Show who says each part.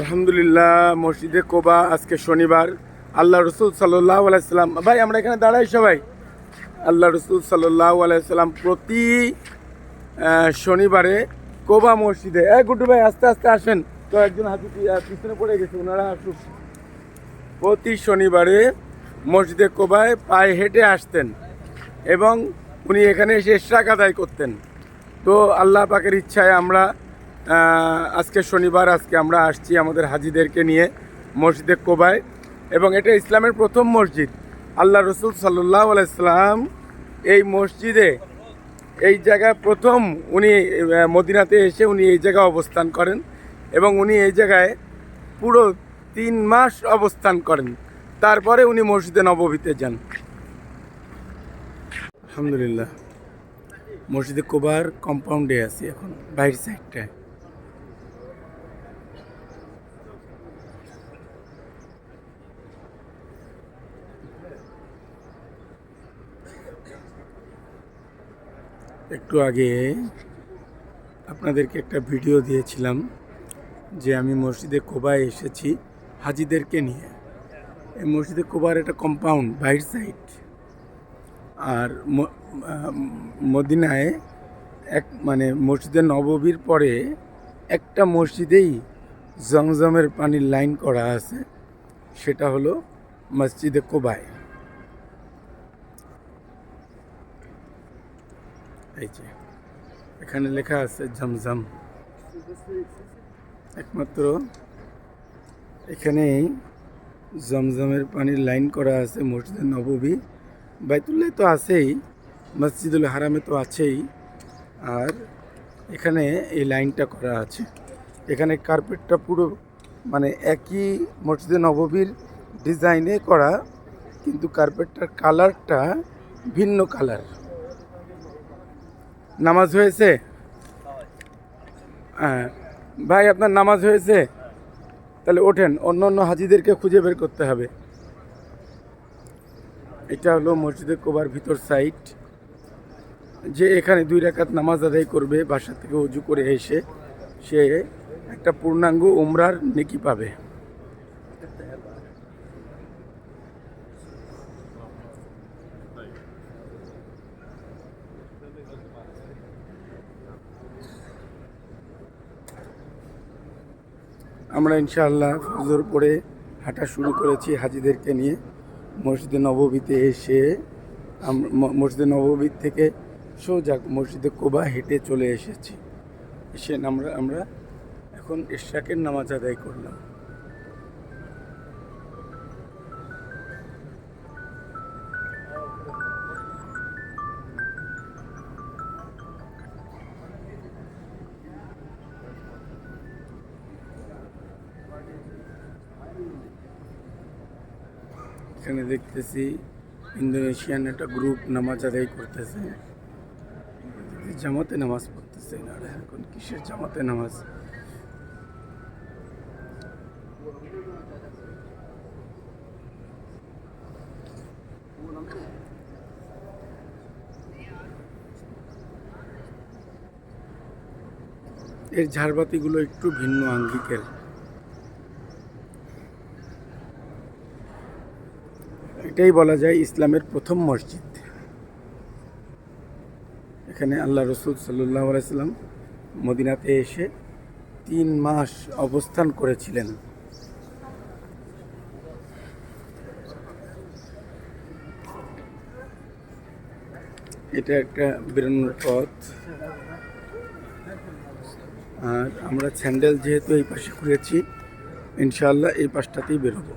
Speaker 1: আলহামদুলিল্লাহ, মসজিদে কোবা আজকে শনিবার। আল্লাহ রসুল সাল্লাল্লাহু আলাইহি সাল্লাম, ভাই আমরা এখানে দাঁড়াই সবাই। আল্লাহ রসুল সাল্লাল্লাহু আলাইহি সাল্লাম প্রতি শনিবারে কোবা মসজিদে, গুড্ডু ভাই আস্তে আস্তে আসেন তো, একজন হাতি পিছনে পড়ে গেছে, ওনারা আসুক। প্রতি শনিবারে মসজিদে কোবায় পায়ে হেঁটে আসতেন এবং উনি এখানে এসে ইশরাক আদায় করতেন। তো আল্লাহ পাকের ইচ্ছায় আমরা আজকে শনিবার, আজকে আমরা আসছি আমাদের হাজিদেরকে নিয়ে মসজিদে কোবায়, এবং এটা ইসলামের প্রথম মসজিদ। আল্লাহ রসুল সাল্লাল্লাহু আলাইহি সাল্লাম এই মসজিদে, এই জায়গায় প্রথম উনি মদিনাতে এসে উনি এই জায়গায় অবস্থান করেন এবং উনি এই জায়গায় পুরো 3 মাস অবস্থান করেন। তারপরে উনি মসজিদে নববীতে যান। আলহামদুলিল্লাহ, মসজিদে কোবার কম্পাউন্ডে আছি এখন, বাইরের সাইডটায়। একটু আগে আপনাদেরকে একটা ভিডিও দিয়েছিলাম যে আমি মসজিদে কোবায় এসেছি হাজিদেরকে নিয়ে। এই মসজিদে কোবার একটা কম্পাউন্ড, বাইরের সাইড। আর মদিনায় মসজিদে নববীর পরে একটা মসজিদেই জমজমের পানির লাইন করা আছে, সেটা হলো মসজিদে কোবায়। এই যে এখানে লেখা আছে জমজম। একমাত্র এখানেই জমজমের পানির লাইন করা আছে মসজিদে নববী। বাইতুল্লাহ তো আছেই, মসজিদুল হারামে তো আছেই, আর এখানে এই লাইনটা করা আছে। এখানে কার্পেটটা পুরো একই মসজিদে নববীর ডিজাইনে করা, কিন্তু কার্পেটটার কালারটা ভিন্ন কালার। নামাজ হয়েছে? হ্যাঁ ভাই, আপনার নামাজ হয়েছে? তাহলে ওঠেন, অন্য অন্য হাজিদেরকে খুঁজে বের করতে হবে। এটা হলো মসজিদে কোবার ভিতর সাইড, যে এখানে 2 রাকাত নামাজ আদায় করবে বাসা থেকে উজু করে এসে, সে একটা পূর্ণাঙ্গ উমরার নেকি পাবে। আমরা ইনশাআল্লাহ ফজর পরে হাঁটা শুরু করেছি হাজিদেরকে নিয়ে। মসজিদে নববীতে এসে মসজিদে নববী থেকে সোজা মসজিদে কোবা হেঁটে চলে এসেছি। এসে আমরা এখন ইশরাকের নামাজ আদায় করলাম। এখানে দেখতেছি ইন্দোনেশিয়ান একটা গ্রুপ নামাজ আদায় করতেছে, জামাতে নামাজ পড়তেছে। এনারা এখন কিসের জামাতে নামাজ? এর ঝাড়বাতিগুলো একটু ভিন্ন আঙ্গিকের। এটাই বলা যায় ইসলামের প্রথম মসজিদ। এখানে আল্লাহ রসুল সাল্লাল্লাহু আলাইহি সাল্লাম মদিনাতে এসে 3 মাস অবস্থান করেছিলেন। এটা একটা বেরোনোর পথ, আর আমরা স্যান্ডেল যেহেতু এই পাশে ঘুরেছি, ইনশাআল্লাহ এই পাশটাতেই বেরোবো।